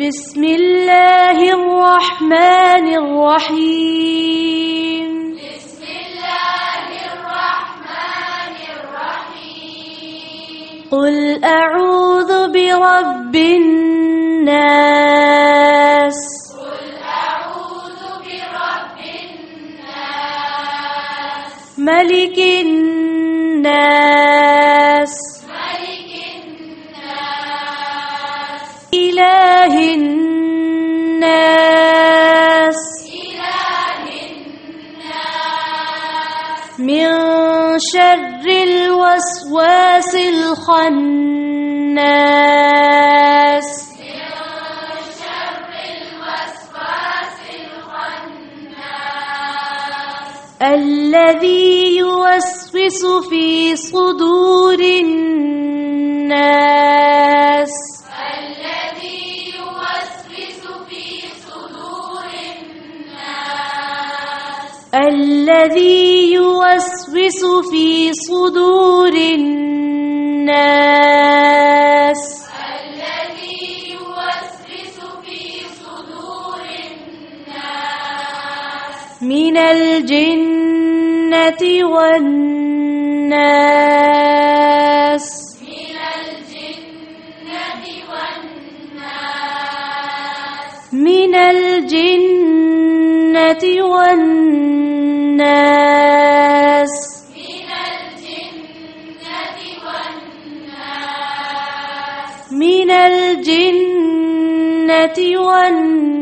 بسم الله الرحمن الرحيم. بسم الله الرحمن الرحيم. قل أعوذ برب الناس. قل أعوذ برب الناس. ملك الناس. ملك الناس. إله الناس. إله الناس. من شر الوسواس الخناس. من شر الوسواس الخناس. الذي يوسوس في صدور الناس. الذي يوسوس في صدور الناس. الذي يوسوس في صدور الناس. الذي يوسوس في صدور الناس. من الجنة والناس. من الجنة والناس. من الجنة والناس. من الجنة والناس. من الجنة والناس.